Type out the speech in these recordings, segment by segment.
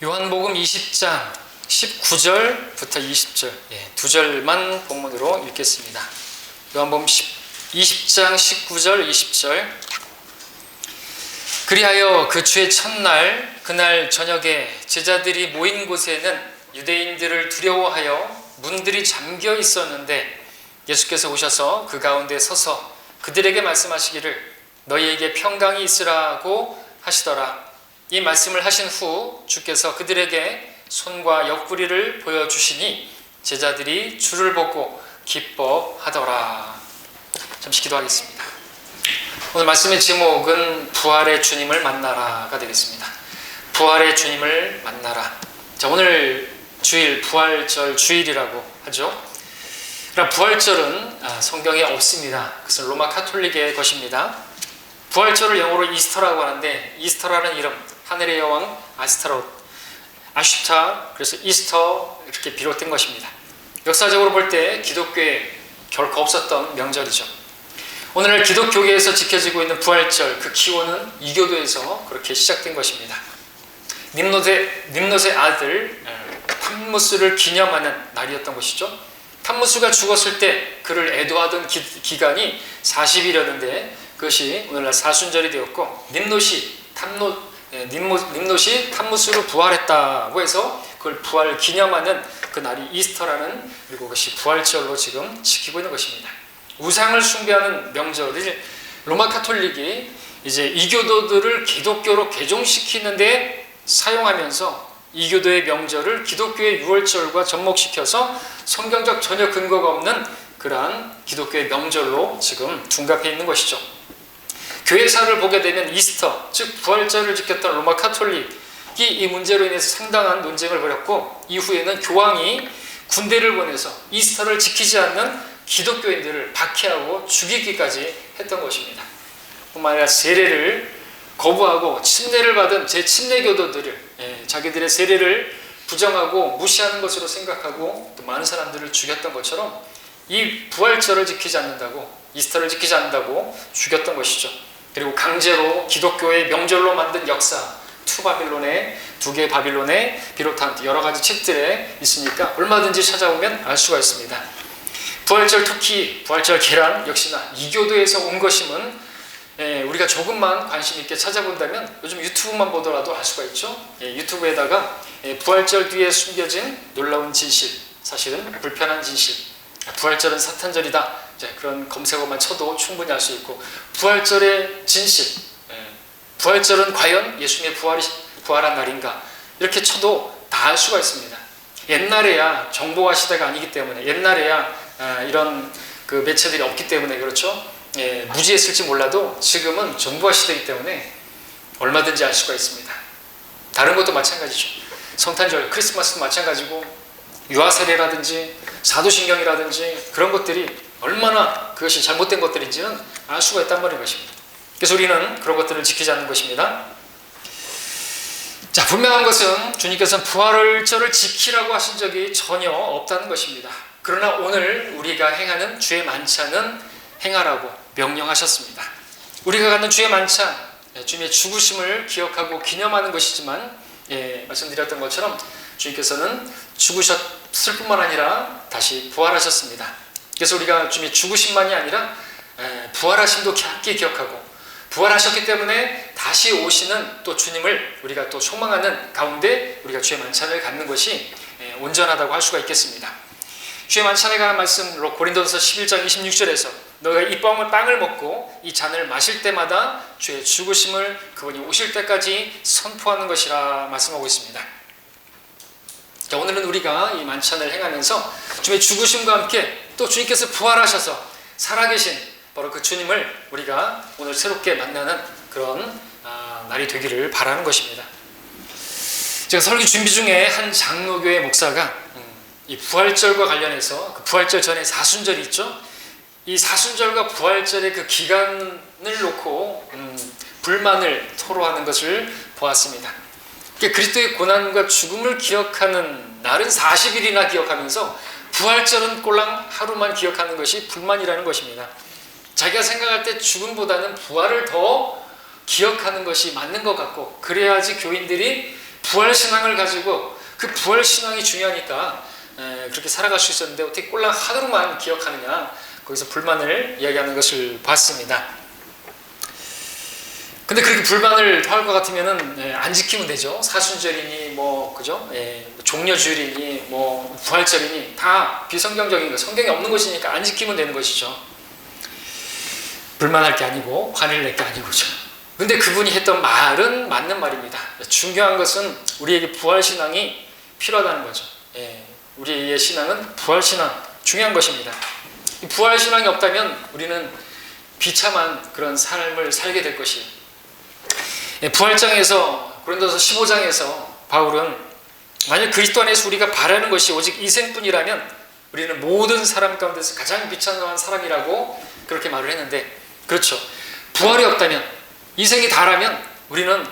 요한복음 20장 19절부터 20절, 두 절만 본문으로 읽겠습니다. 요한복음 20장 19절 20절. 그리하여 그 주의 첫날 그날 저녁에 제자들이 모인 곳에는 유대인들을 두려워하여 문들이 잠겨 있었는데 예수께서 오셔서 그 가운데 서서 그들에게 말씀하시기를 너희에게 평강이 있으라고 하시더라. 이 말씀을 하신 후 주께서 그들에게 손과 옆구리를 보여주시니 제자들이 주를 보고 기뻐하더라. 잠시 기도하겠습니다. 오늘 말씀의 제목은 부활의 주님을 만나라가 되겠습니다. 부활의 주님을 만나라. 자, 오늘 주일 부활절 주일이라고 하죠. 그럼 부활절은 성경에 없습니다. 그것은 로마 카톨릭의 것입니다. 부활절을 영어로 이스터라고 하는데 이스터라는 이름, 하늘의 여왕 아슈타, 그래서 이스터 이렇게 비롯된 것입니다. 역사적으로 볼 때 기독교에 결코 없었던 명절이죠. 오늘날 기독교계에서 지켜지고 있는 부활절, 그 기원은 이교도에서 그렇게 시작된 것입니다. 님롯의 아들 탐무스를 기념하는 날이었던 것이죠. 탐무스가 죽었을 때 그를 애도하던 기간이 40일이었는데 그것이 오늘날 사순절이 되었고 님롯이 탐무스로 부활했다고 해서 그걸 부활 기념하는 그 날이 이스터라는, 그리고 그것이 부활절로 지금 지키고 있는 것입니다. 우상을 숭배하는 명절을 로마 카톨릭이 이제 이교도들을 기독교로 개종시키는데 사용하면서 이교도의 명절을 기독교의 유월절과 접목시켜서 성경적 전혀 근거가 없는 그러한 기독교의 명절로 지금 둔갑해 있는 것이죠. 교회사를 보게 되면 이스터, 즉 부활절을 지켰던 로마 카톨릭이 이 문제로 인해서 상당한 논쟁을 벌였고 이후에는 교황이 군대를 보내서 이스터를 지키지 않는 기독교인들을 박해하고 죽이기까지 했던 것입니다. 뿐만 아니라 세례를 거부하고 침례를 받은 제침례교도들을 자기들의 세례를 부정하고 무시하는 것으로 생각하고 또 많은 사람들을 죽였던 것처럼 이 부활절을 지키지 않는다고, 이스터를 지키지 않는다고 죽였던 것이죠. 그리고 강제로 기독교의 명절로 만든 역사, 두 개의 바빌론에 비롯한 여러 가지 책들에 있으니까 얼마든지 찾아보면 알 수가 있습니다. 부활절 터키, 부활절 계란 역시나 이교도에서 온 것임은 우리가 조금만 관심 있게 찾아본다면 요즘 유튜브만 보더라도 알 수가 있죠. 유튜브에다가 부활절 뒤에 숨겨진 놀라운 진실, 사실은 불편한 진실, 부활절은 사탄절이다, 그런 검색어만 쳐도 충분히 알 수 있고, 부활절의 진실, 부활절은 과연 예수님의 부활한 날인가, 이렇게 쳐도 다 알 수가 있습니다. 옛날에야 정보화 시대가 아니기 때문에, 옛날에야 이런 그 매체들이 없기 때문에 그렇죠. 무지했을지 몰라도 지금은 정보화 시대이기 때문에 얼마든지 알 수가 있습니다. 다른 것도 마찬가지죠. 성탄절, 크리스마스도 마찬가지고 유아세례라든지 사도신경이라든지 그런 것들이 얼마나 그것이 잘못된 것들인지는 알 수가 있단 말인 것입니다. 그래서 우리는 그런 것들을 지키지 않는 것입니다. 자, 분명한 것은 주님께서는 부활절을 지키라고 하신 적이 전혀 없다는 것입니다. 그러나 오늘 우리가 행하는 주의 만찬은 행하라고 명령하셨습니다. 우리가 갖는 주의 만찬, 주님의 죽으심을 기억하고 기념하는 것이지만 말씀드렸던 것처럼 주님께서는 죽으셨을 뿐만 아니라 다시 부활하셨습니다. 그래서 우리가 주님의 죽으심만이 아니라 부활하심도 함께 기억하고, 부활하셨기 때문에 다시 오시는 또 주님을 우리가 또 소망하는 가운데 우리가 주의 만찬을 갖는 것이 온전하다고 할 수가 있겠습니다. 주의 만찬에 관한 말씀으로 고린도서 11장 26절에서 너희가 이 빵을 먹고 이 잔을 마실 때마다 주의 죽으심을 그분이 오실 때까지 선포하는 것이라 말씀하고 있습니다. 자, 오늘은 우리가 이 만찬을 행하면서 주의 죽으심과 함께 또 주님께서 부활하셔서 살아계신 바로 그 주님을 우리가 오늘 새롭게 만나는 그런 날이 되기를 바라는 것입니다. 제가 설교 준비 중에 한 장로교회 목사가 이 부활절과 관련해서 그 부활절 전에 사순절이 있죠. 이 사순절과 부활절의 그 기간을 놓고 불만을 토로하는 것을 보았습니다. 그리스도의 고난과 죽음을 기억하는 날은 40일이나 기억하면서 부활절은 꼴랑 하루만 기억하는 것이 불만이라는 것입니다. 자기가 생각할 때 죽음보다는 부활을 더 기억하는 것이 맞는 것 같고, 그래야지 교인들이 부활 신앙을 가지고 그 부활 신앙이 중요하니까 그렇게 살아갈 수 있었는데 어떻게 꼴랑 하루만 기억하느냐, 거기서 불만을 이야기하는 것을 봤습니다. 근데 그렇게 불만을 토할 것 같으면은 안 지키면 되죠. 사순절이니 뭐 그죠? 종려주일이니 뭐 부활절이니 다 비성경적인 거, 성경에 없는 것이니까 안 지키면 되는 것이죠. 불만할 게 아니고 화낼 낼 게 아니고죠. 근데 그분이 했던 말은 맞는 말입니다. 중요한 것은 우리에게 부활신앙이 필요하다는 거죠. 우리의 신앙은 부활신앙, 중요한 것입니다. 이 부활신앙이 없다면 우리는 비참한 그런 삶을 살게 될 것이에요. 부활장에서, 고린도서 15장에서 바울은 만약 그리스도 안에서 우리가 바라는 것이 오직 이생뿐이라면 우리는 모든 사람 가운데서 가장 비참한 사람이라고 그렇게 말을 했는데, 그렇죠. 부활이 없다면, 이생이 다라면 우리는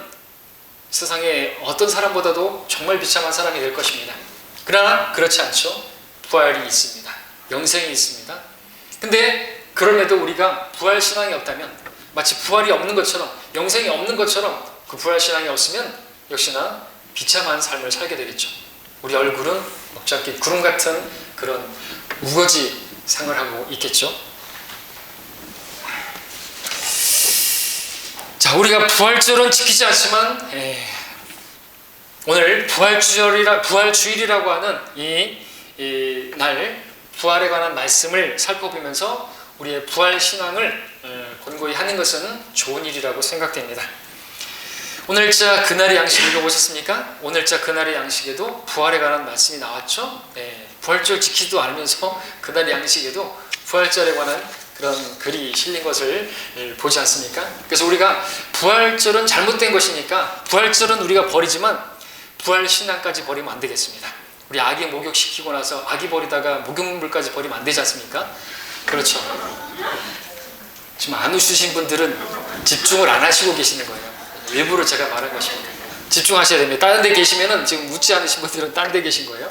세상에 어떤 사람보다도 정말 비참한 사람이 될 것입니다. 그러나 그렇지 않죠. 부활이 있습니다. 영생이 있습니다. 근데 그럼에도 우리가 부활신앙이 없다면, 마치 부활이 없는 것처럼, 영생이 없는 것처럼 그 부활신앙이 없으면 역시나 비참한 삶을 살게 되겠죠. 우리 얼굴은 먹잡기 구름 같은 그런 우거지 상을 하고 있겠죠. 자, 우리가 부활절은 지키지 않지만 오늘 부활주일이라고 하는 이 날, 부활에 관한 말씀을 살펴보면서 우리의 부활신앙을 권고히 하는 것은 좋은 일이라고 생각됩니다. 오늘자 그날의 양식 읽어보셨습니까? 오늘자 그날의 양식에도 부활에 관한 말씀이 나왔죠. 부활절 지키지도 않으면서 그날의 양식에도 부활절에 관한 그런 글이 실린 것을 보지 않습니까? 그래서 우리가 부활절은 잘못된 것이니까 부활절은 우리가 버리지만 부활신앙까지 버리면 안 되겠습니다. 우리 아기 목욕시키고 나서 아기 버리다가 목욕물까지 버리면 안 되지 않습니까? 그렇죠. 지금 안 웃으신 분들은 집중을 안 하시고 계시는 거예요. 일부러 제가 말한 것입니다. 집중하셔야 됩니다. 다른 데 계시면은 지금 웃지 않으신 분들은 다른 데 계신 거예요.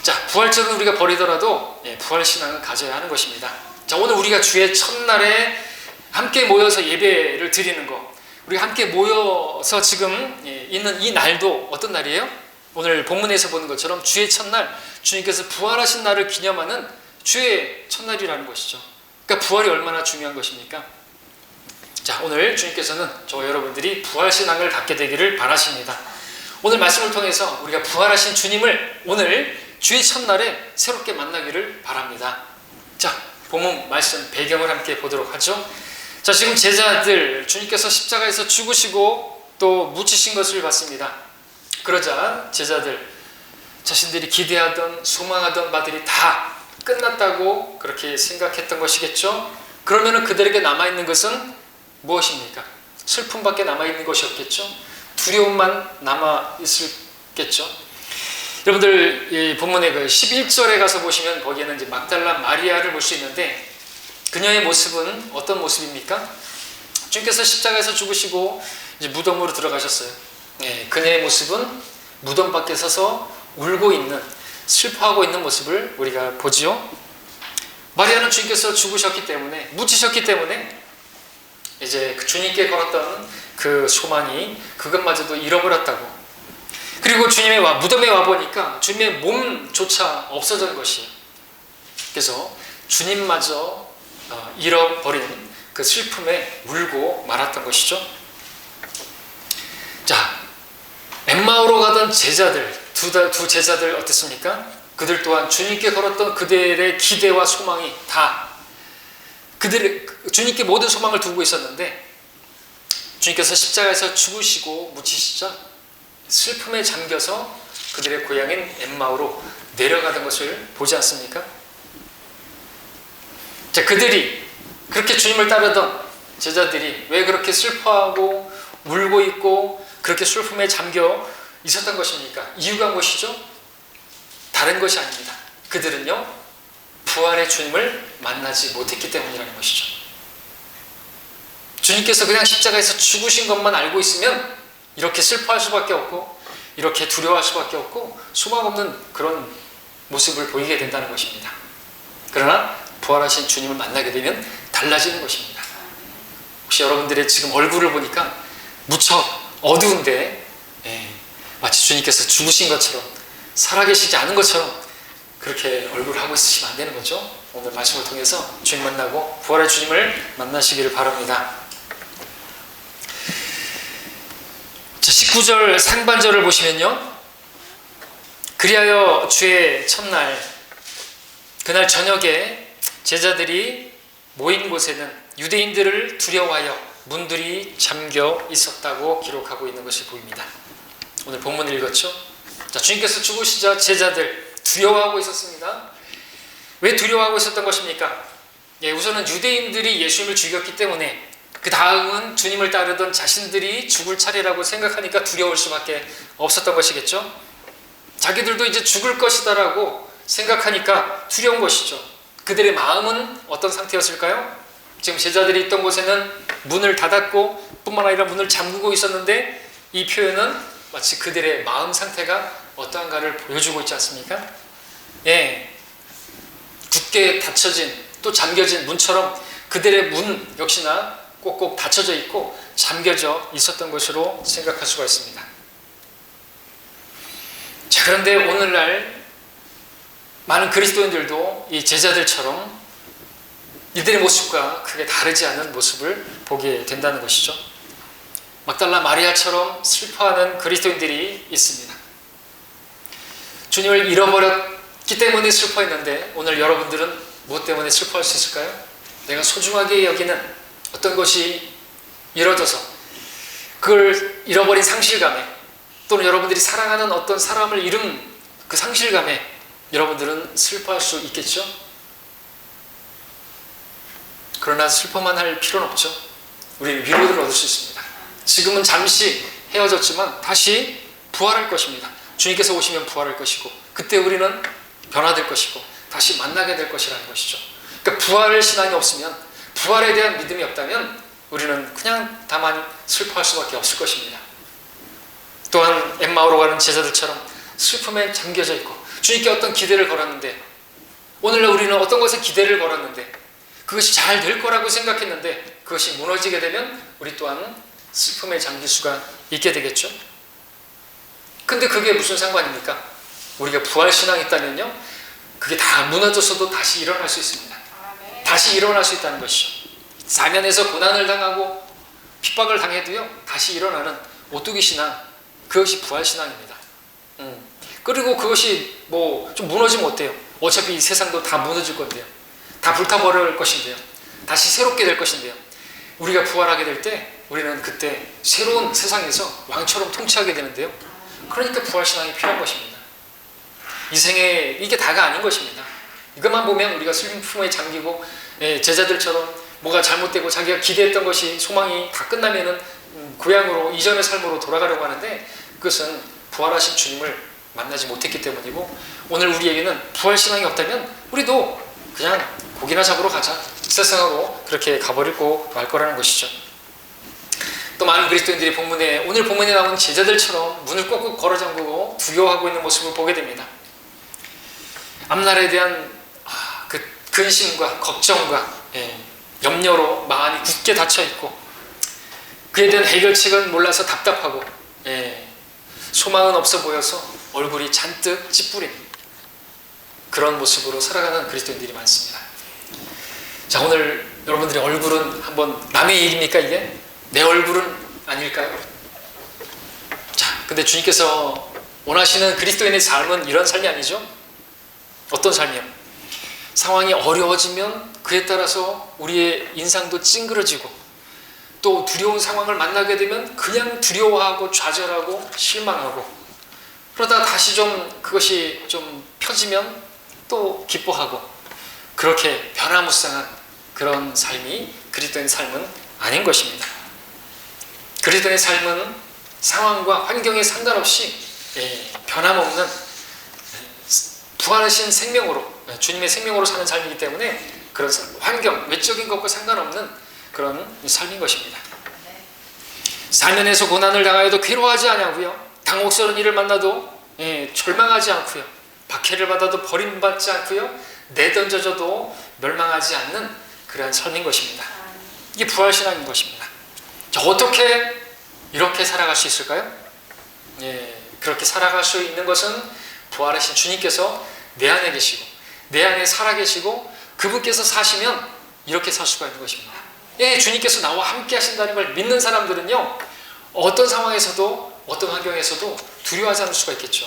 자, 부활절은 우리가 버리더라도 부활신앙은 가져야 하는 것입니다. 자, 오늘 우리가 주의 첫날에 함께 모여서 예배를 드리는 것, 우리가 함께 모여서 지금 있는 이 날도 어떤 날이에요? 오늘 본문에서 보는 것처럼 주의 첫날, 주님께서 부활하신 날을 기념하는 주의 첫날이라는 것이죠. 그러니까 부활이 얼마나 중요한 것입니까? 자, 오늘 주님께서는 저와 여러분들이 부활신앙을 갖게 되기를 바라십니다. 오늘 말씀을 통해서 우리가 부활하신 주님을 오늘 주의 첫날에 새롭게 만나기를 바랍니다. 자, 본문 말씀 배경을 함께 보도록 하죠. 자, 지금 제자들, 주님께서 십자가에서 죽으시고 또 묻히신 것을 봤습니다. 그러자 제자들, 자신들이 기대하던 소망하던 바들이 다 끝났다고 그렇게 생각했던 것이겠죠. 그러면 그들에게 남아있는 것은 무엇입니까? 슬픔밖에 남아있는 것이 없겠죠. 두려움만 남아있을겠죠. 여러분들 이 본문의 그 11절에 가서 보시면 거기에는 이제 막달라 마리아를 볼 수 있는데, 그녀의 모습은 어떤 모습입니까? 주님께서 십자가에서 죽으시고 이제 무덤으로 들어가셨어요. 그녀의 모습은 무덤 밖에 서서 울고 있는, 슬퍼하고 있는 모습을 우리가 보지요. 마리아는 주님께서 죽으셨기 때문에, 묻히셨기 때문에 이제 주님께 걸었던 그 소망이 그것마저도 잃어버렸다고. 그리고 주님의 무덤에 와보니까 주님의 몸조차 없어진 것이에요. 그래서 주님마저 잃어버린 그 슬픔에 울고 말았던 것이죠. 자, 엠마오로 가던 제자들, 두 제자들 어땠습니까? 그들 또한 주님께 걸었던 그들의 기대와 소망이 다 주님께 모든 소망을 두고 있었는데, 주님께서 십자가에서 죽으시고 묻히시자 슬픔에 잠겨서 그들의 고향인 엠마오로 내려가는 것을 보지 않습니까? 자, 그들이 그렇게 주님을 따르던 제자들이 왜 그렇게 슬퍼하고 울고 있고 그렇게 슬픔에 잠겨 있었던 것입니까? 이유가 무엇이죠? 다른 것이 아닙니다. 그들은요, 부활의 주님을 만나지 못했기 때문이라는 것이죠. 주님께서 그냥 십자가에서 죽으신 것만 알고 있으면 이렇게 슬퍼할 수밖에 없고, 이렇게 두려워할 수밖에 없고, 소망 없는 그런 모습을 보이게 된다는 것입니다. 그러나 부활하신 주님을 만나게 되면 달라지는 것입니다. 혹시 여러분들의 지금 얼굴을 보니까 무척 어두운데 마치 주님께서 죽으신 것처럼 살아계시지 않은 것처럼 그렇게 얼굴을 하고 있으시면 안 되는 거죠. 오늘 말씀을 통해서 주님 만나고 부활의 주님을 만나시기를 바랍니다. 자, 19절 상반절을 보시면요, 그리하여 주의 첫날 그날 저녁에 제자들이 모인 곳에는 유대인들을 두려워하여 문들이 잠겨 있었다고 기록하고 있는 것이 보입니다. 오늘 본문을 읽었죠. 자, 주님께서 죽으시자 제자들 두려워하고 있었습니다. 왜 두려워하고 있었던 것입니까? 우선은 유대인들이 예수님을 죽였기 때문에 그 다음은 주님을 따르던 자신들이 죽을 차례라고 생각하니까 두려울 수밖에 없었던 것이겠죠. 자기들도 이제 죽을 것이다라고 생각하니까 두려운 것이죠. 그들의 마음은 어떤 상태였을까요? 지금 제자들이 있던 곳에는 문을 닫았고 뿐만 아니라 문을 잠그고 있었는데 이 표현은 마치 그들의 마음 상태가 어떠한가를 보여주고 있지 않습니까? 굳게 닫혀진 또 잠겨진 문처럼 그들의 문 역시나 꼭꼭 닫혀져 있고 잠겨져 있었던 것으로 생각할 수가 있습니다. 자, 그런데 오늘날 많은 그리스도인들도 이 제자들처럼 이들의 모습과 크게 다르지 않은 모습을 보게 된다는 것이죠. 막달라 마리아처럼 슬퍼하는 그리스도인들이 있습니다. 주님을 잃어버렸기 때문에 슬퍼했는데 오늘 여러분들은 무엇 때문에 슬퍼할 수 있을까요? 내가 소중하게 여기는 어떤 것이 이뤄져서 그걸 잃어버린 상실감에, 또는 여러분들이 사랑하는 어떤 사람을 잃은 그 상실감에 여러분들은 슬퍼할 수 있겠죠? 그러나 슬퍼만 할 필요는 없죠. 우리는 위로를 얻을 수 있습니다. 지금은 잠시 헤어졌지만 다시 부활할 것입니다. 주님께서 오시면 부활할 것이고 그때 우리는 변화될 것이고 다시 만나게 될 것이라는 것이죠. 그러니까 부활 신앙이 없으면, 부활에 대한 믿음이 없다면 우리는 그냥 다만 슬퍼할 수밖에 없을 것입니다. 또한 엠마오로 가는 제자들처럼 슬픔에 잠겨져 있고 주님께 어떤 기대를 걸었는데, 오늘날 우리는 어떤 것에 기대를 걸었는데 그것이 잘 될 거라고 생각했는데 그것이 무너지게 되면 우리 또한 슬픔에 잠길 수가 있게 되겠죠. 근데 그게 무슨 상관입니까? 우리가 부활신앙이 있다면요, 그게 다 무너졌어도 다시 일어날 수 있습니다. 다시 일어날 수 있다는 것이죠. 사면에서 고난을 당하고 핍박을 당해도요 다시 일어나는 오뚜기 신앙, 그것이 부활신앙입니다. 그리고 그것이 뭐 좀 무너지면 어때요? 어차피 이 세상도 다 무너질 건데요, 다 불타버릴 것인데요, 다시 새롭게 될 것인데요, 우리가 부활하게 될 때 우리는 그때 새로운 세상에서 왕처럼 통치하게 되는데요. 그러니까 부활신앙이 필요한 것입니다. 이 생에 이게 다가 아닌 것입니다. 이것만 보면 우리가 슬픔에 잠기고 제자들처럼 뭐가 잘못되고 자기가 기대했던 것이, 소망이 다 끝나면은 고향으로, 이전의 삶으로 돌아가려고 하는데 그것은 부활하신 주님을 만나지 못했기 때문이고, 오늘 우리에게는 부활신앙이 없다면 우리도 그냥 고기나 잡으러 가자, 세상으로 그렇게 가버리고 말 거라는 것이죠. 또 많은 그리스도인들이 오늘 본문에 나온 제자들처럼 문을 꼭꼭 걸어 잠그고 두려워하고 있는 모습을 보게 됩니다. 앞날에 대한 그 근심과 걱정과 염려로 마음이 굳게 닫혀있고 그에 대한 해결책은 몰라서 답답하고 소망은 없어 보여서 얼굴이 잔뜩 찌푸린 그런 모습으로 살아가는 그리스도인들이 많습니다. 자, 오늘 여러분들의 얼굴은 한번 남의 일입니까? 이게? 내 얼굴은 아닐까요? 자, 근데 주님께서 원하시는 그리스도인의 삶은 이런 삶이 아니죠? 어떤 삶이요? 상황이 어려워지면 그에 따라서 우리의 인상도 찡그러지고 또 두려운 상황을 만나게 되면 그냥 두려워하고 좌절하고 실망하고, 그러다 다시 좀 그것이 좀 펴지면 또 기뻐하고, 그렇게 변화무쌍한 그런 삶이 그리스도인의 삶은 아닌 것입니다. 그리스도인의 삶은 상황과 환경에 상관없이 변함없는 부활하신 생명으로, 주님의 생명으로 사는 삶이기 때문에 그런 환경, 외적인 것과 상관없는 그런 삶인 것입니다. 사면에서 고난을 당하여도 괴로워하지 않고요, 당혹스러운 일을 만나도 절망하지 않고요, 박해를 받아도 버림받지 않고요, 내던져져도 멸망하지 않는 그러한 삶인 것입니다. 이게 부활신앙인 것입니다. 자, 어떻게 이렇게 살아갈 수 있을까요? 예, 그렇게 살아갈 수 있는 것은 부활하신 주님께서 내 안에 계시고 내 안에 살아계시고 그분께서 사시면 이렇게 살 수가 있는 것입니다. 예, 주님께서 나와 함께 하신다는 걸 믿는 사람들은요, 어떤 상황에서도 어떤 환경에서도 두려워하지 않을 수가 있겠죠.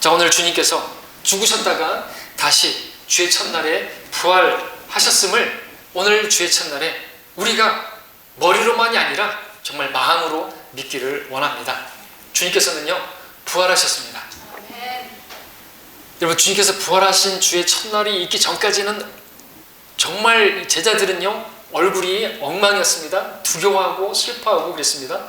자, 오늘 주님께서 죽으셨다가 다시 주의 첫날에 부활하셨음을 오늘 주의 첫날에 우리가 머리로만이 아니라 정말 마음으로 믿기를 원합니다. 주님께서는요, 부활하셨습니다. 여러분, 주님께서 부활하신 주의 첫날이 있기 전까지는 정말 제자들은요, 얼굴이 엉망이었습니다. 두려워하고 슬퍼하고 그랬습니다.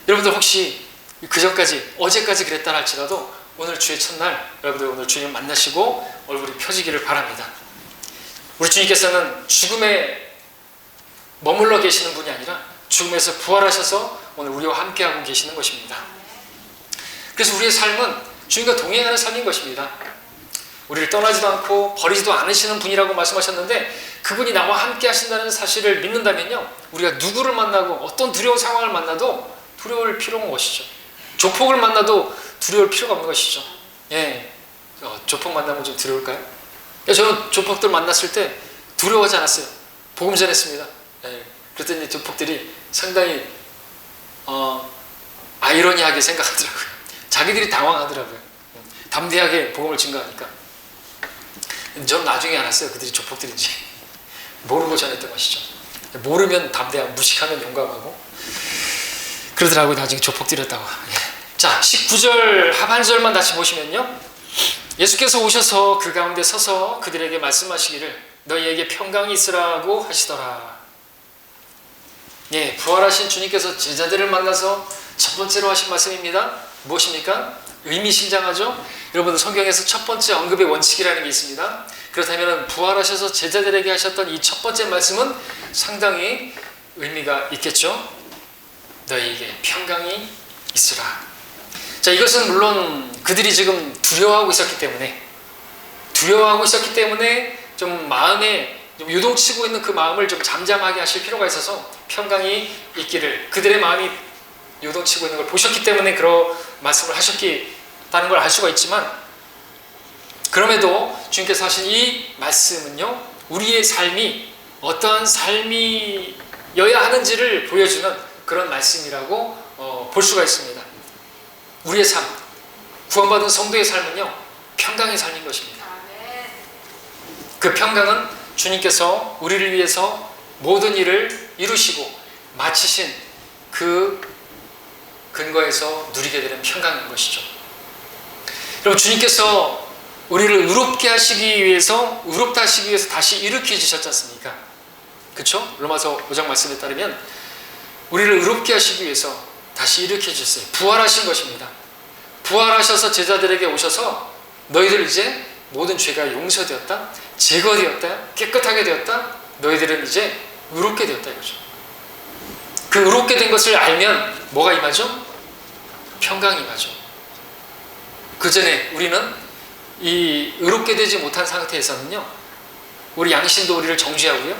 여러분들 혹시 그 전까지, 어제까지 그랬다 할지라도 오늘 주의 첫날, 여러분들 오늘 주님 만나시고 얼굴이 펴지기를 바랍니다. 우리 주님께서는 죽음에 머물러 계시는 분이 아니라 죽음에서 부활하셔서 오늘 우리와 함께하고 계시는 것입니다. 그래서 우리의 삶은 주님과 동행하는 삶인 것입니다. 우리를 떠나지도 않고 버리지도 않으시는 분이라고 말씀하셨는데, 그분이 나와 함께 하신다는 사실을 믿는다면요, 우리가 누구를 만나고 어떤 두려운 상황을 만나도 두려울 필요가 없는 것이죠. 조폭을 만나도 두려울 필요가 없는 것이죠. 예, 조폭 만나면 좀 두려울까요? 저는 조폭들 만났을 때 두려워하지 않았어요. 복음 전했습니다. 예, 그랬더니 조폭들이 상당히 아이러니하게 생각하더라고요. 자기들이 당황하더라고요. 담대하게 복음을 증거하니까. 저는 나중에 알았어요. 그들이 조폭들인지. 모르고 전했던 것이죠. 모르면 담대하고 무식하면 용감하고 그러더라고요. 나중에 조폭들이었다고. 자, 19절 하반절만 다시 보시면요, 예수께서 오셔서 그 가운데 서서 그들에게 말씀하시기를 너희에게 평강이 있으라고 하시더라. 예, 부활하신 주님께서 제자들을 만나서 첫 번째로 하신 말씀입니다. 무엇입니까? 의미심장하죠? 여러분들 성경에서 첫 번째 언급의 원칙이라는 게 있습니다. 그렇다면 부활하셔서 제자들에게 하셨던 이 첫 번째 말씀은 상당히 의미가 있겠죠? 너희에게 평강이 있으라. 자, 이것은 물론 그들이 지금 두려워하고 있었기 때문에 좀 마음에 좀 요동치고 있는 그 마음을 좀 잠잠하게 하실 필요가 있어서 평강이 있기를, 그들의 마음이 요동치고 있는 걸 보셨기 때문에 그런 말씀을 하셨다는 걸 알 수가 있지만, 그럼에도 주님께서 하신 이 말씀은요, 우리의 삶이 어떠한 삶이어야 하는지를 보여주는 그런 말씀이라고 볼 수가 있습니다. 우리의 삶, 구원받은 성도의 삶은요, 평강의 삶인 것입니다. 그 평강은 주님께서 우리를 위해서 모든 일을 이루시고 마치신 그 근거에서 누리게 되는 평강인 것이죠. 여러분, 주님께서 우리를 의롭다 하시기 위해서 다시 일으켜 주셨지 않습니까? 그렇죠? 로마서 5장 말씀에 따르면 우리를 의롭게 하시기 위해서 다시 일으켜 주셨어요. 부활하신 것입니다. 부활하셔서 제자들에게 오셔서 너희들 이제 모든 죄가 용서되었다, 제거되었다, 깨끗하게 되었다, 너희들은 이제 의롭게 되었다 이거죠. 그 의롭게 된 것을 알면 뭐가 임하죠? 평강이 임하죠. 그 전에 우리는 이 의롭게 되지 못한 상태에서는요, 우리 양심도 우리를 정죄하고요,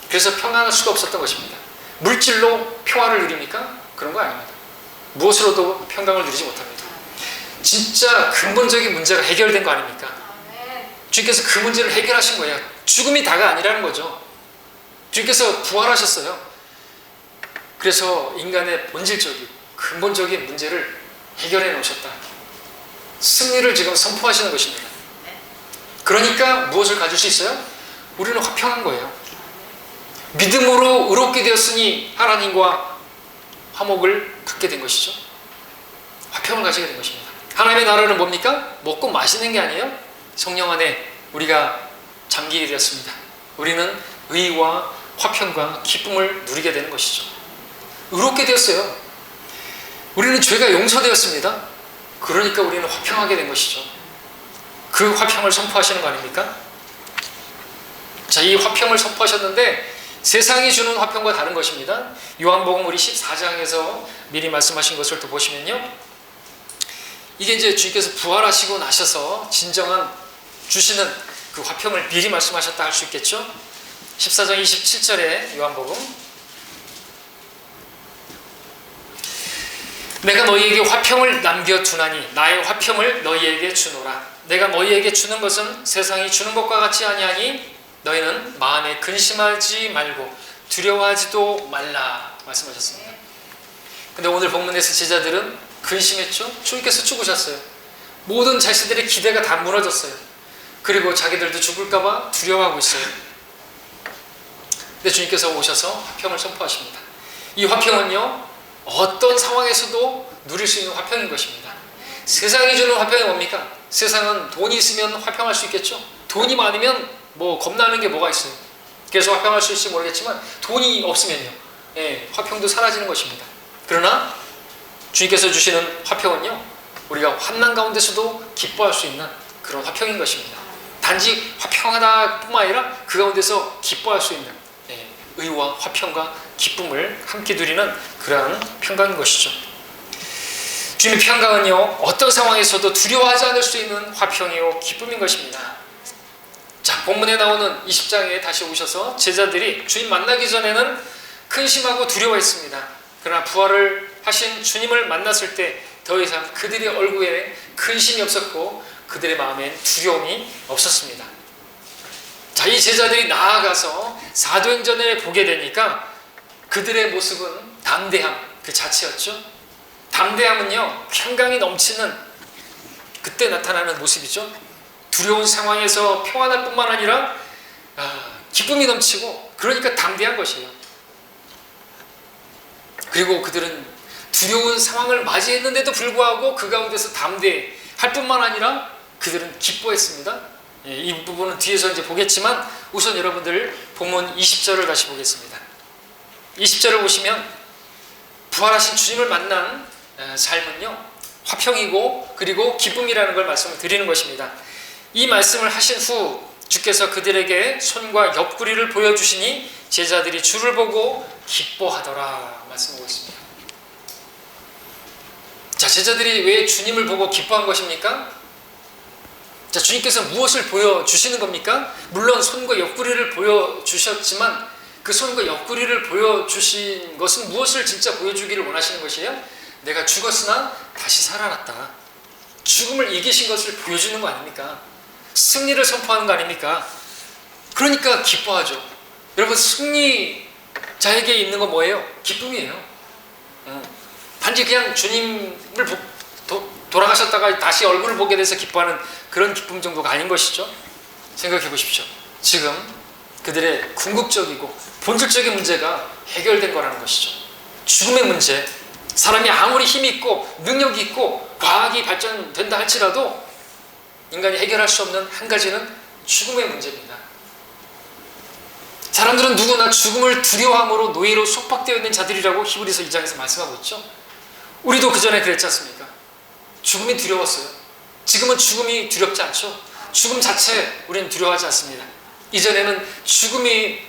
그래서 평안할 수가 없었던 것입니다. 물질로 평화를 누립니까? 그런 거 아닙니다. 무엇으로도 평강을 누리지 못합니다. 진짜 근본적인 문제가 해결된 거 아닙니까? 주님께서 그 문제를 해결하신 거예요. 죽음이 다가 아니라는 거죠. 주님께서 부활하셨어요. 그래서 인간의 본질적인 근본적인 문제를 해결해 놓으셨다. 승리를 지금 선포하시는 것입니다. 그러니까 무엇을 가질 수 있어요? 우리는 화평한 거예요. 믿음으로 의롭게 되었으니 하나님과 화목을 갖게 된 것이죠. 화평을 가지게 된 것입니다. 하나님의 나라는 뭡니까? 먹고 마시는 게 아니에요. 성령 안에 우리가 잠기게 되었습니다. 우리는 의와 화평과 기쁨을 누리게 되는 것이죠. 의롭게 되었어요. 우리는 죄가 용서되었습니다. 그러니까 우리는 화평하게 된 것이죠. 그 화평을 선포하시는 거 아닙니까? 자, 이 화평을 선포하셨는데 세상이 주는 화평과 다른 것입니다. 요한복음 우리 14장에서 미리 말씀하신 것을 또 보시면요, 이게 이제 주님께서 부활하시고 나셔서 진정한 주시는 그 화평을 미리 말씀하셨다 할 수 있겠죠. 14장 27절에 요한복음 내가 너희에게 화평을 남겨두나니 나의 화평을 너희에게 주노라. 내가 너희에게 주는 것은 세상이 주는 것과 같지 아니하니 너희는 마음에 근심하지 말고 두려워하지도 말라 말씀하셨습니다. 근데 오늘 본문에서 제자들은 근심했죠. 주님께서 죽으셨어요. 모든 자신들의 기대가 다 무너졌어요. 그리고 자기들도 죽을까봐 두려워하고 있어요. 근데 주님께서 오셔서 화평을 선포하십니다. 이 화평은요, 어떤 상황에서도 누릴 수 있는 화평인 것입니다. 세상이 주는 화평이 뭡니까? 세상은 돈이 있으면 화평할 수 있겠죠. 돈이 많으면 뭐 겁나는 게 뭐가 있어요. 그래서 화평할 수 있을지 모르겠지만 돈이 없으면요, 화평도 사라지는 것입니다. 그러나 주님께서 주시는 화평은요, 우리가 환난 가운데서도 기뻐할 수 있는 그런 화평인 것입니다. 단지 화평하다 뿐만 아니라 그 가운데서 기뻐할 수 있는 의와 화평과 기쁨을 함께 누리는 그러한 평강인 것이죠. 주님의 평강은요, 어떤 상황에서도 두려워하지 않을 수 있는 화평이요 기쁨인 것입니다. 자, 본문에 나오는 20장에 다시 오셔서 제자들이 주님 만나기 전에는 근심하고 두려워했습니다. 그러나 부활을 하신 주님을 만났을 때 더 이상 그들의 얼굴에 근심이 없었고 그들의 마음엔 두려움이 없었습니다. 자, 이 제자들이 나아가서 사도행전을 보게 되니까 그들의 모습은 담대함 그 자체였죠. 담대함은요, 평강이 넘치는 그때 나타나는 모습이죠. 두려운 상황에서 평안할 뿐만 아니라 기쁨이 넘치고, 그러니까 담대한 것이에요. 그리고 그들은 두려운 상황을 맞이했는데도 불구하고 그 가운데서 담대할 뿐만 아니라 그들은 기뻐했습니다. 이 부분은 뒤에서 이제 보겠지만 우선 여러분들 본문 20절을 다시 보겠습니다. 20절을 보시면 부활하신 주님을 만난 삶은요, 화평이고 그리고 기쁨이라는 걸 말씀을 드리는 것입니다. 이 말씀을 하신 후 주께서 그들에게 손과 옆구리를 보여주시니 제자들이 주를 보고 기뻐하더라 말씀하고 있습니다. 자, 제자들이 왜 주님을 보고 기뻐한 것입니까? 자, 주님께서 무엇을 보여주시는 겁니까? 물론 손과 옆구리를 보여주셨지만 그 손과 옆구리를 보여주신 것은 무엇을 진짜 보여주기를 원하시는 것이에요? 내가 죽었으나 다시 살아났다. 죽음을 이기신 것을 보여주는 거 아닙니까? 승리를 선포하는 거 아닙니까? 그러니까 기뻐하죠. 여러분, 승리자에게 있는 건 뭐예요? 기쁨이에요. 단지 그냥 주님을 돌아가셨다가 다시 얼굴을 보게 돼서 기뻐하는 그런 기쁨 정도가 아닌 것이죠. 생각해 보십시오. 지금 그들의 궁극적이고 본질적인 문제가 해결된 거라는 것이죠. 죽음의 문제, 사람이 아무리 힘이 있고 능력이 있고 과학이 발전된다 할지라도 인간이 해결할 수 없는 한 가지는 죽음의 문제입니다. 사람들은 누구나 죽음을 두려워함으로 노예로 속박되어 있는 자들이라고 히브리서 2장에서 말씀하고 있죠. 우리도 그 전에 그랬지 않습니까? 죽음이 두려웠어요. 지금은 죽음이 두렵지 않죠. 죽음 자체 우리는 두려워하지 않습니다. 이전에는 죽음이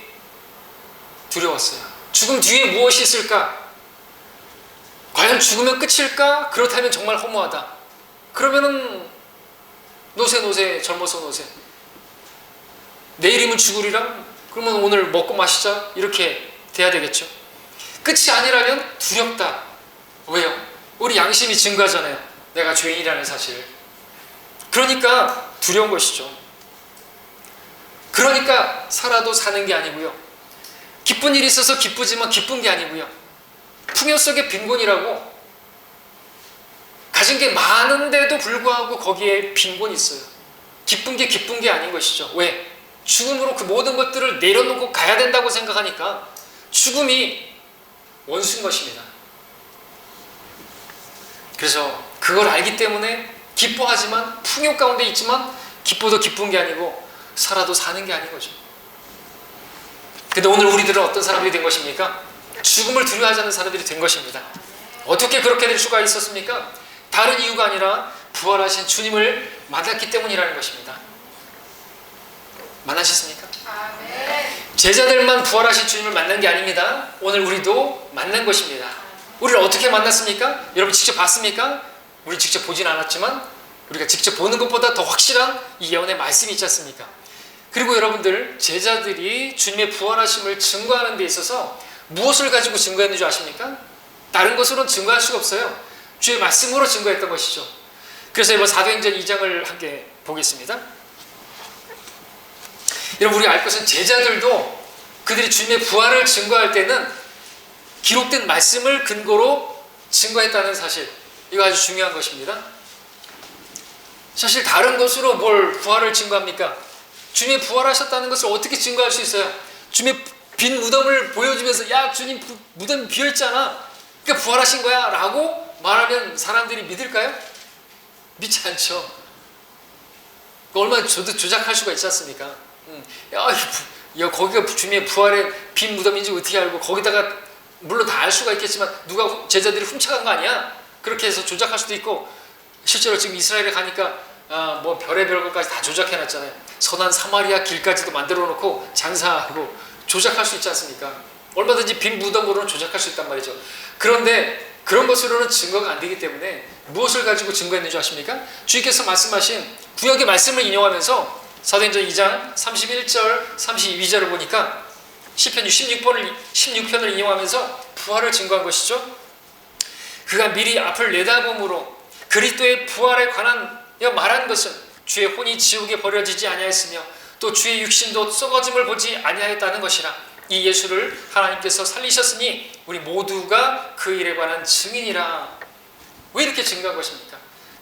두려웠어요. 죽음 뒤에 무엇이 있을까? 과연 죽으면 끝일까? 그렇다면 정말 허무하다. 그러면은 노세 젊어서 노세. 내일이면 죽으리라? 그러면 오늘 먹고 마시자 이렇게 돼야 되겠죠. 끝이 아니라면 두렵다. 왜요? 우리 양심이 증가하잖아요. 내가 죄인이라는 사실. 그러니까 두려운 것이죠. 그러니까 살아도 사는 게 아니고요. 기쁜 일이 있어서 기쁘지만 기쁜 게 아니고요. 풍요 속의 빈곤이라고 가진 게 많은데도 불구하고 거기에 빈곤이 있어요. 기쁜 게 아닌 것이죠. 왜? 죽음으로 그 모든 것들을 내려놓고 가야 된다고 생각하니까 죽음이 원수인 것입니다. 그래서 그걸 알기 때문에 기뻐하지만 풍요 가운데 있지만 기뻐도 기쁜 게 아니고 살아도 사는 게 아닌 거죠. 근데 오늘 우리들은 어떤 사람들이 된 것입니까? 죽음을 두려워하지 않는 사람들이 된 것입니다. 어떻게 그렇게 될 수가 있었습니까? 다른 이유가 아니라 부활하신 주님을 만났기 때문이라는 것입니다. 만나셨습니까? 제자들만 부활하신 주님을 만난 게 아닙니다. 오늘 우리도 만난 것입니다. 우리를 어떻게 만났습니까? 여러분 직접 봤습니까? 우리 직접 보진 않았지만 우리가 직접 보는 것보다 더 확실한 이 예언의 말씀이 있지 않습니까? 그리고 여러분들, 제자들이 주님의 부활하심을 증거하는 데 있어서 무엇을 가지고 증거했는 줄 아십니까? 다른 것으로는 증거할 수가 없어요. 주의 말씀으로 증거했던 것이죠. 그래서 이번 사도행전 2장을 함께 보겠습니다. 여러분, 우리가 알 것은 제자들도 그들이 주님의 부활을 증거할 때는 기록된 말씀을 근거로 증거했다는 사실, 이거 아주 중요한 것입니다. 사실 다른 것으로 뭘 부활을 증거합니까? 주님이 부활하셨다는 것을 어떻게 증거할 수 있어요? 주님의 빈 무덤을 보여주면서 야, 주님 무덤이 비어있잖아, 그러니까 부활하신 거야 라고 말하면 사람들이 믿을까요? 믿지 않죠. 얼마나 조작할 수가 있지 않습니까? 야, 거기가 주님의 부활의 빈 무덤인지 어떻게 알고, 거기다가 물론 다 알 수가 있겠지만 누가 제자들이 훔쳐간 거 아니야? 그렇게 해서 조작할 수도 있고, 실제로 지금 이스라엘에 가니까 뭐 별의별 것까지 다 조작해놨잖아요. 선한 사마리아 길까지도 만들어 놓고 장사하고 조작할 수 있지 않습니까? 얼마든지 빈 무덤으로는 조작할 수 있단 말이죠. 그런데 그런 것으로는 증거가 안 되기 때문에 무엇을 가지고 증거했는 줄 아십니까? 주님께서 말씀하신 구약의 말씀을 인용하면서 사도행전 2장 31절 32절을 보니까 시편 16편을 인용하면서 부활을 증거한 것이죠. 그가 미리 앞을 내다봄으로 그리스도의 부활에 관한 말한 것은 주의 혼이 지옥에 버려지지 아니하였으며 또 주의 육신도 썩어짐을 보지 아니하였다는 것이라. 이 예수를 하나님께서 살리셨으니 우리 모두가 그 일에 관한 증인이라. 왜 이렇게 증거한 것입니까?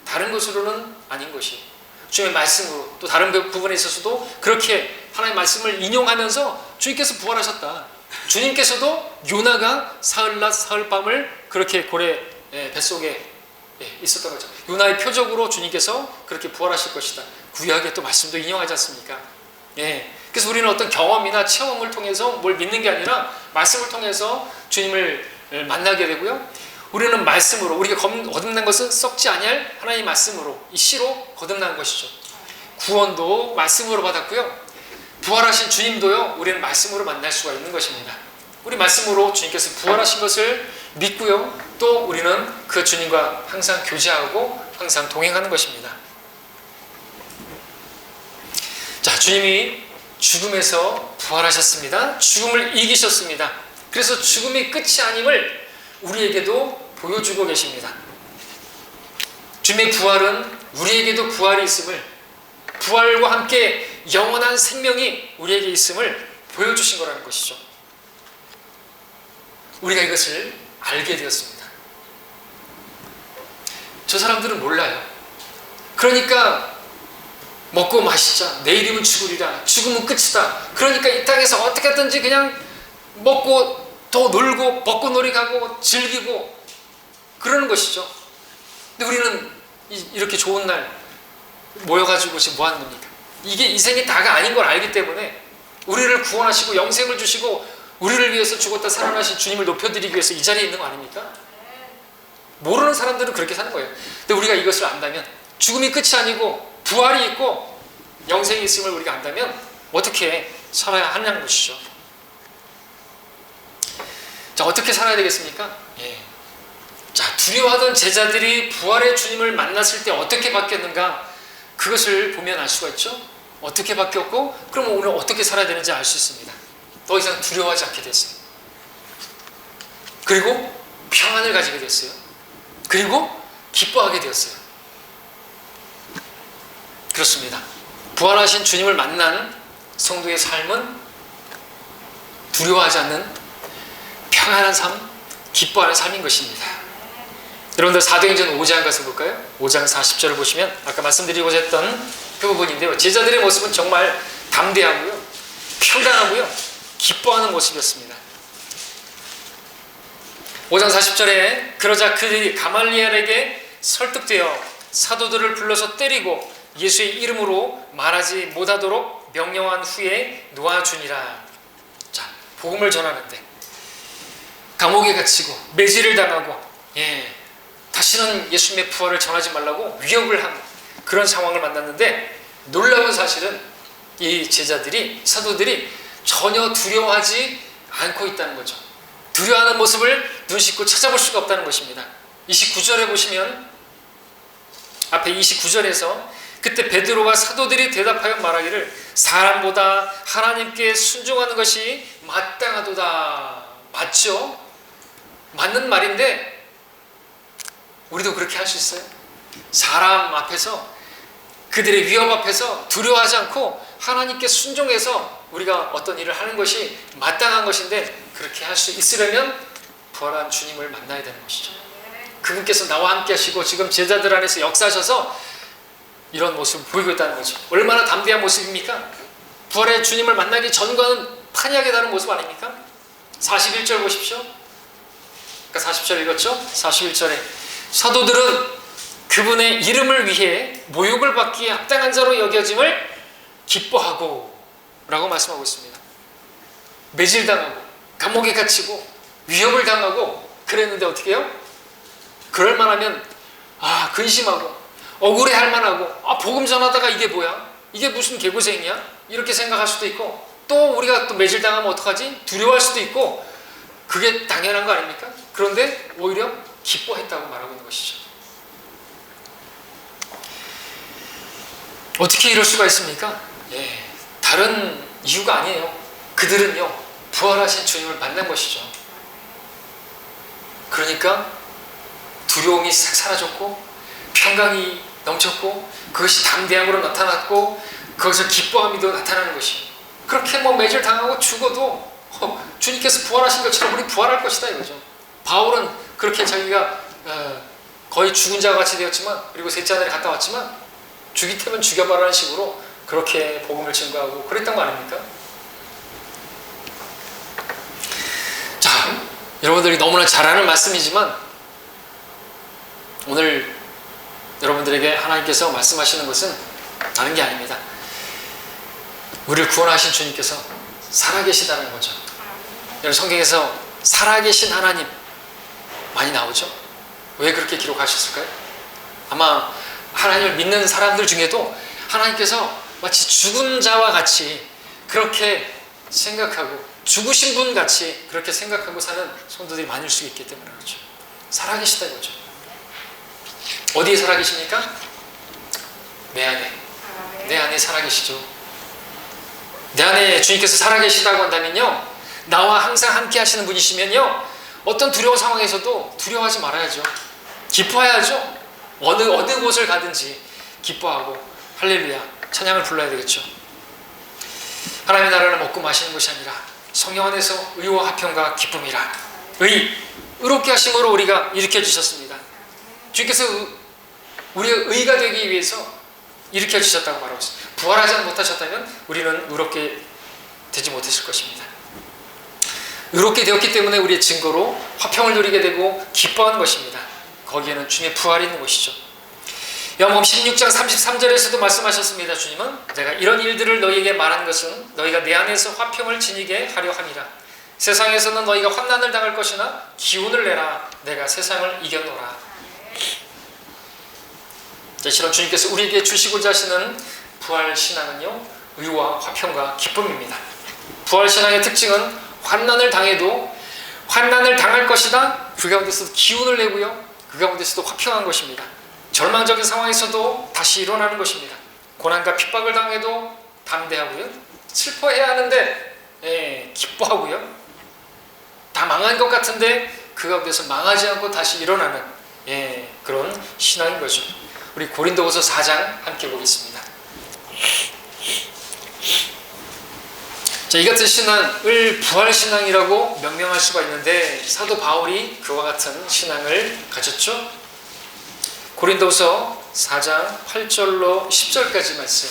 다른 것으로는 아닌 것이, 주님의 말씀으로, 또 다른 부분에 있어서도 그렇게 하나님의 말씀을 인용하면서 주님께서 부활하셨다. 주님께서도 요나가 사흘낮 사흘밤을 그렇게 고래 뱃속에 있었던 거죠. 요나의 표적으로 주님께서 그렇게 부활하실 것이다. 구약의 또 말씀도 인용하지 않습니까? 그래서 우리는 어떤 경험이나 체험을 통해서 뭘 믿는 게 아니라 말씀을 통해서 주님을 만나게 되고요. 우리는 말씀으로, 우리가 거듭난 것은 썩지 아니할 하나님의 말씀으로, 이 씨로 거듭난 것이죠. 구원도 말씀으로 받았고요. 부활하신 주님도요, 우리는 말씀으로 만날 수가 있는 것입니다. 우리 말씀으로 주님께서 부활하신 것을 믿고요, 또 우리는 그 주님과 항상 교제하고 항상 동행하는 것입니다. 자, 주님이 죽음에서 부활하셨습니다. 죽음을 이기셨습니다. 그래서 죽음이 끝이 아님을 우리에게도 보여주고 계십니다. 주님의 부활은 우리에게도 부활이 있음을, 부활과 함께 영원한 생명이 우리에게 있음을 보여주신 거라는 것이죠. 우리가 이것을 알게 되었습니다. 저 사람들은 몰라요. 그러니까 먹고 마시자, 내일이면 죽으리라, 죽으면 끝이다. 그러니까 이 땅에서 어떻게 하든지 그냥 먹고 더 놀고 벚꽃놀이 가고 즐기고 그러는 것이죠. 근데 우리는 이렇게 좋은 날 모여가지고 지금 뭐 하는 겁니까? 이게 인생이 다가 아닌 걸 알기 때문에 우리를 구원하시고 영생을 주시고 우리를 위해서 죽었다 살아나신 주님을 높여드리기 위해서 이 자리에 있는 거 아닙니까? 모르는 사람들은 그렇게 사는 거예요. 근데 우리가 이것을 안다면, 죽음이 끝이 아니고 부활이 있고 영생이 있음을 우리가 안다면 어떻게 살아야 하냐는 것이죠. 자, 어떻게 살아야 되겠습니까? 자, 두려워하던 제자들이 부활의 주님을 만났을 때 어떻게 바뀌었는가, 그것을 보면 알 수가 있죠. 어떻게 바뀌었고, 그럼 오늘 어떻게 살아야 되는지 알 수 있습니다. 더 이상 두려워하지 않게 됐어요. 그리고 평안을 가지게 됐어요. 그리고 기뻐하게 되었어요. 그렇습니다. 부활하신 주님을 만난 성도의 삶은 두려워하지 않는 평안한 삶, 기뻐하는 삶인 것입니다. 여러분들 사도행전 5장 가서 볼까요? 5장 40절을 보시면 아까 말씀드리고자 했던 그 부분인데요. 제자들의 모습은 정말 담대하고요, 평강하고요, 기뻐하는 모습이었습니다. 5장 40절에 그러자 그들이 가말리엘에게 설득되어 사도들을 불러서 때리고 예수의 이름으로 말하지 못하도록 명령한 후에 놓아주니라. 자, 복음을 전하는데 감옥에 갇히고 매질을 당하고 다시는 예수님의 부활을 전하지 말라고 위협을 한 그런 상황을 만났는데, 놀라운 사실은 이 제자들이, 사도들이 전혀 두려워하지 않고 있다는 거죠. 두려워하는 모습을 눈 씻고 찾아볼 수가 없다는 것입니다. 29절에 보시면, 앞에 29절에서 그때 베드로와 사도들이 대답하여 말하기를 사람보다 하나님께 순종하는 것이 마땅하도다. 맞죠? 맞는 말인데 우리도 그렇게 할 수 있어요? 사람 앞에서, 그들의 위협 앞에서 두려워하지 않고 하나님께 순종해서 우리가 어떤 일을 하는 것이 마땅한 것인데, 그렇게 할 수 있으려면 부활한 주님을 만나야 되는 것이죠. 그분께서 나와 함께 하시고 지금 제자들 안에서 역사하셔서 이런 모습을 보이고 있다는 거죠. 얼마나 담대한 모습입니까? 부활의 주님을 만나기 전과는 판이하게 다른 모습 아닙니까? 41절 보십시오. 그러니까 40절 읽었죠? 41절에 사도들은 그분의 이름을 위해 모욕을 받기에 합당한 자로 여겨짐을 기뻐하고 라고 말씀하고 있습니다. 매질당하고 감옥에 갇히고 위협을 당하고 그랬는데 어떻게 해요? 그럴 만하면 근심하고 억울해할 만하고 복음 전하다가 이게 뭐야? 이게 무슨 개고생이야? 이렇게 생각할 수도 있고, 또 우리가 또 매질당하면 어떡하지? 두려워할 수도 있고, 그게 당연한 거 아닙니까? 그런데 오히려 기뻐했다고 말하고 있는 것이죠. 어떻게 이럴 수가 있습니까? 다른 이유가 아니에요. 그들은요, 부활하신 주님을 만난 것이죠. 그러니까 두려움이 싹 사라졌고 평강이 넘쳤고 그것이 담대함으로 나타났고 그것을 기뻐함이도 나타나는 것이, 그렇게 매질 당하고 죽어도 주님께서 부활하신 것처럼 우리 부활할 것이다 이거죠. 바울은 그렇게 자기가 거의 죽은 자와 같이 되었지만, 그리고 셋째 하늘에 갔다 왔지만 죽이 태면 죽여봐라는 식으로 그렇게 복음을 증거하고 그랬던 거 아닙니까? 자, 여러분들이 너무나 잘 아는 말씀이지만 오늘 여러분들에게 하나님께서 말씀하시는 것은 다른 게 아닙니다. 우리를 구원하신 주님께서 살아계시다는 거죠. 여러분, 성경에서 살아계신 하나님 많이 나오죠? 왜 그렇게 기록하셨을까요? 아마 하나님을 믿는 사람들 중에도 하나님께서 마치 죽은 자와 같이 그렇게 생각하고, 죽으신 분 같이 그렇게 생각하고 사는 성도들이 많을 수 있기 때문에 그렇죠. 살아계시다 이거죠. 어디에 살아계십니까? 내 안에. 내 안에 살아계시죠. 내 안에 주님께서 살아계시다고 한다면요, 나와 항상 함께 하시는 분이시면요, 어떤 두려운 상황에서도 두려워하지 말아야죠. 기뻐해야죠. 어느 곳을 가든지 기뻐하고 할렐루야 찬양을 불러야 되겠죠. 하나님의 나라는 먹고 마시는 것이 아니라 성령 안에서 의와 화평과 기쁨이라. 의롭게 하심으로 우리가 일으켜주셨습니다. 주님께서 우리가 의가 되기 위해서 일으켜주셨다고 말하고 있습니다. 부활하지 못하셨다면 우리는 의롭게 되지 못했을 것입니다. 의롭게 되었기 때문에 우리의 증거로 화평을 누리게 되고 기뻐하는 것입니다. 거기에는 주님의 부활이 있는 것이죠. 요한복음 16장 33절에서도 말씀하셨습니다. 주님은 내가 이런 일들을 너희에게 말한 것은 너희가 내 안에서 화평을 지니게 하려 함이라. 세상에서는 너희가 환난을 당할 것이나 기운을 내라. 내가 세상을 이겨노라. 실은 주님께서 우리에게 주시고자 하시는 부활신앙은요, 의와 화평과 기쁨입니다. 부활신앙의 특징은 환난을 당해도 환난을 당할 것이다, 그 가운데서도 기운을 내고요, 그 가운데서도 화평한 것입니다. 절망적인 상황에서도 다시 일어나는 것입니다. 고난과 핍박을 당해도 담대하고요, 슬퍼해야 하는데 기뻐하고요, 다 망한 것 같은데 그 가운데서 망하지 않고 다시 일어나는 그런 신앙인 거죠. 우리 고린도후서 4장 함께 보겠습니다. 자, 이 같은 신앙을 부활신앙이라고 명명할 수가 있는데 사도 바울이 그와 같은 신앙을 가졌죠. 고린도후서 4장 8절로 10절까지 말씀,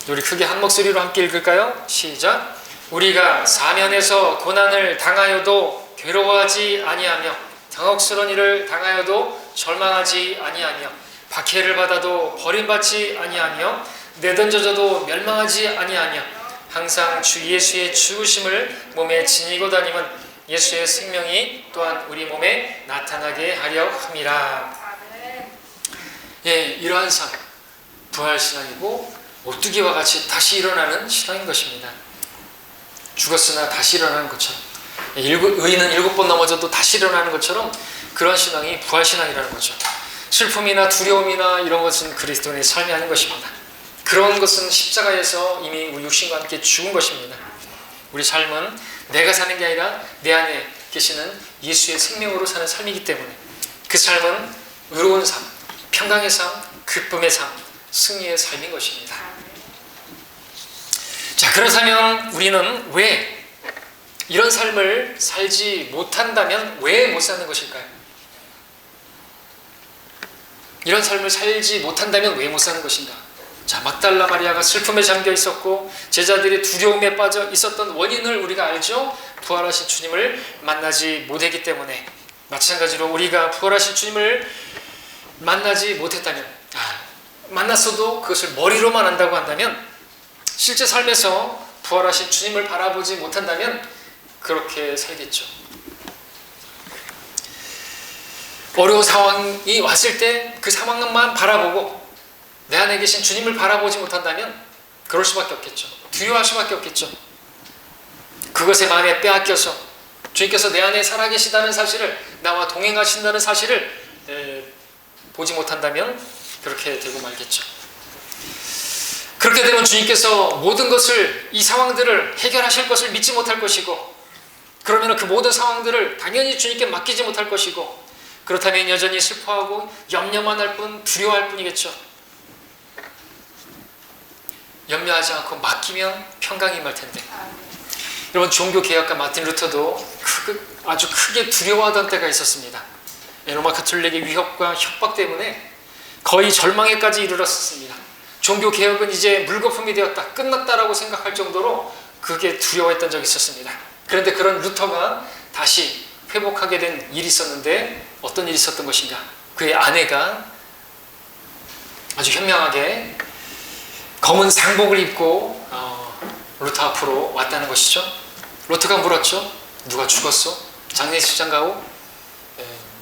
우리 크게 한 목소리로 함께 읽을까요? 시작. 우리가 사면에서 고난을 당하여도 괴로워하지 아니하며 당혹스러운 일을 당하여도 절망하지 아니하며 박해를 받아도 버림받지 아니하며 내던져져도 멸망하지 아니하며 항상 주 예수의 죽으심을 몸에 지니고 다니면 예수의 생명이 또한 우리 몸에 나타나게 하려 함이라. 이러한 상, 부활신앙이고 오뚜기와 같이 다시 일어나는 신앙인 것입니다. 죽었으나 다시 일어나는 것처럼, 의인은 7번 넘어져도 다시 일어나는 것처럼 그런 신앙이 부활신앙이라는 거죠. 슬픔이나 두려움이나 이런 것은 그리스도인의 삶이 아닌 것입니다. 그런 것은 십자가에서 이미 우리 육신과 함께 죽은 것입니다. 우리 삶은 내가 사는 게 아니라 내 안에 계시는 예수의 생명으로 사는 삶이기 때문에 그 삶은 의로운 삶, 평강의 삶, 기쁨의 삶, 승리의 삶인 것입니다. 자, 그렇다면 우리는 왜 이런 삶을 살지 못한다면 왜 못 사는 것일까요? 이런 삶을 살지 못한다면 왜 못 사는 것인가? 자, 막달라 마리아가 슬픔에 잠겨 있었고 제자들이 두려움에 빠져 있었던 원인을 우리가 알죠? 부활하신 주님을 만나지 못했기 때문에. 마찬가지로 우리가 부활하신 주님을 만나지 못했다면, 만났어도 그것을 머리로만 안다고 한다면, 실제 삶에서 부활하신 주님을 바라보지 못한다면 그렇게 살겠죠. 어려운 상황이 왔을 때 그 상황만 바라보고 내 안에 계신 주님을 바라보지 못한다면 그럴 수밖에 없겠죠. 두려워할 수밖에 없겠죠. 그것에 마음에 빼앗겨서 주님께서 내 안에 살아계시다는 사실을, 나와 동행하신다는 사실을 보지 못한다면 그렇게 되고 말겠죠. 그렇게 되면 주님께서 모든 것을, 이 상황들을 해결하실 것을 믿지 못할 것이고, 그러면 그 모든 상황들을 당연히 주님께 맡기지 못할 것이고, 그렇다면 여전히 슬퍼하고 염려만 할 뿐, 두려워할 뿐이겠죠. 염려하지 않고 맡기면 평강이 임할 텐데. 여러분, 종교개혁가 마틴 루터도 아주 크게 두려워하던 때가 있었습니다. 로마 가톨릭의 위협과 협박 때문에 거의 절망에까지 이르렀습니다. 종교개혁은 이제 물거품이 되었다, 끝났다라고 생각할 정도로 그게 두려워했던 적이 있었습니다. 그런데 그런 루터가 다시 회복하게 된 일이 있었는데, 어떤 일이 있었던 것인가? 그의 아내가 아주 현명하게 검은 상복을 입고 루터 앞으로 왔다는 것이죠. 루터가 물었죠. 누가 죽었어? 장례식장 가고?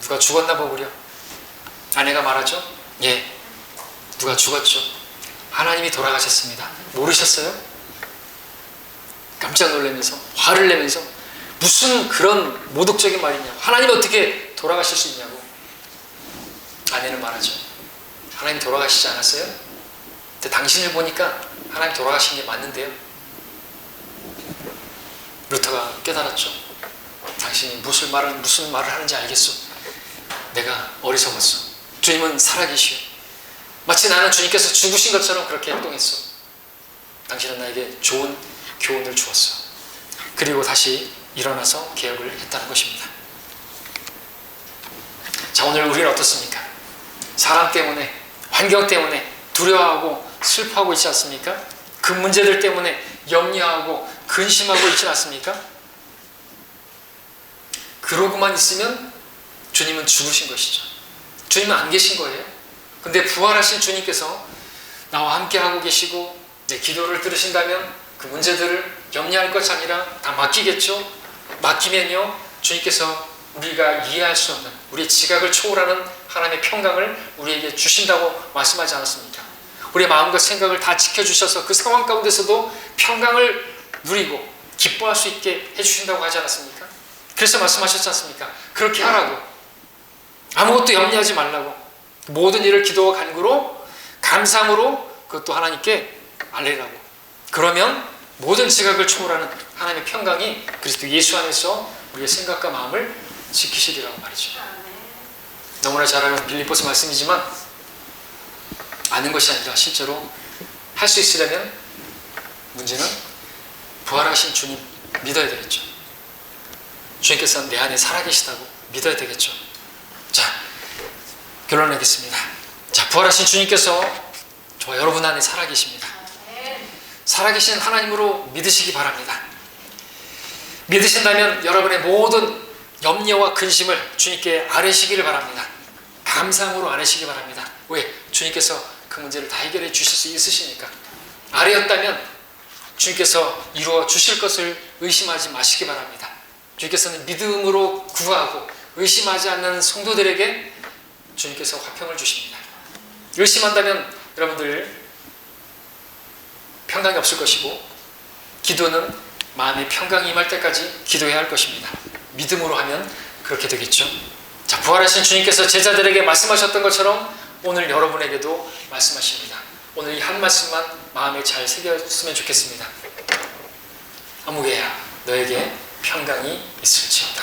누가 죽었나 보구려. 아내가 말하죠. 예, 누가 죽었죠. 하나님이 돌아가셨습니다. 모르셨어요? 깜짝 놀라면서, 화를 내면서, 무슨 그런 모독적인 말이냐, 하나님이 어떻게 돌아가실 수 있냐고. 아내는 말하죠. 하나님 돌아가시지 않았어요? 근데 당신을 보니까 하나님 돌아가신 게 맞는데요. 루터가 깨달았죠. 당신이 무슨 말을 하는지 알겠어. 내가 어리석었어. 주님은 살아계시오. 마치 나는 주님께서 죽으신 것처럼 그렇게 행동했어. 당신은 나에게 좋은 교훈을 주었어. 그리고 다시 일어나서 개혁을 했다는 것입니다. 자, 오늘 우리는 어떻습니까? 사람 때문에, 환경 때문에 두려워하고 슬퍼하고 있지 않습니까? 그 문제들 때문에 염려하고 근심하고 있지 않습니까? 그러고만 있으면 주님은 죽으신 것이죠. 주님은 안 계신 거예요. 근데 부활하신 주님께서 나와 함께 하고 계시고 내 기도를 들으신다면 그 문제들을 염려할 것이 아니라 다 맡기겠죠. 맡기면요, 주님께서 우리가 이해할 수 없는, 우리의 지각을 초월하는 하나님의 평강을 우리에게 주신다고 말씀하지 않았습니까? 우리의 마음과 생각을 다 지켜주셔서 그 상황 가운데서도 평강을 누리고 기뻐할 수 있게 해주신다고 하지 않았습니까? 그래서 말씀하셨지 않습니까? 그렇게 하라고. 아무것도 염려하지 말라고. 모든 일을 기도와 간구로 감사함으로 그것도 하나님께 알리라고. 그러면 모든 지각을 초월하는 하나님의 평강이 그리스도 예수 안에서 우리의 생각과 마음을 지키시리라고 말이죠. 너무나 잘 아는 빌립보서 말씀이지만 아는 것이 아니라 실제로 할 수 있으려면 문제는 부활하신 주님 믿어야 되겠죠. 주님께서 내 안에 살아계시다고 믿어야 되겠죠. 자, 결론 내겠습니다. 자, 부활하신 주님께서 저와 여러분 안에 살아계십니다. 살아계신 하나님으로 믿으시기 바랍니다. 믿으신다면 여러분의 모든 염려와 근심을 주님께 아뢰시기를 바랍니다. 감사함으로 아뢰시기 바랍니다. 왜? 주님께서 그 문제를 다 해결해 주실 수 있으시니까. 아뢰었다면 주님께서 이루어 주실 것을 의심하지 마시기 바랍니다. 주님께서는 믿음으로 구하고 의심하지 않는 성도들에게 주님께서 화평을 주십니다. 의심한다면 여러분들 평강이 없을 것이고, 기도는 마음의 평강이 임할 때까지 기도해야 할 것입니다. 믿음으로 하면 그렇게 되겠죠. 자, 부활하신 주님께서 제자들에게 말씀하셨던 것처럼 오늘 여러분에게도 말씀하십니다. 오늘 이 한 말씀만 마음에 잘 새겼으면 좋겠습니다. 아무개야 너에게 평강이 있을지어다.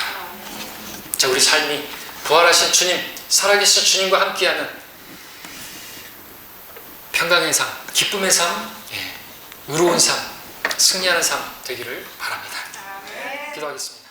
자, 우리 삶이 부활하신 주님 살아계신 주님과 함께하는 평강의 삶, 기쁨의 삶, 의로운 삶, 승리하는 삶 되기를 바랍니다. 기도하겠습니다.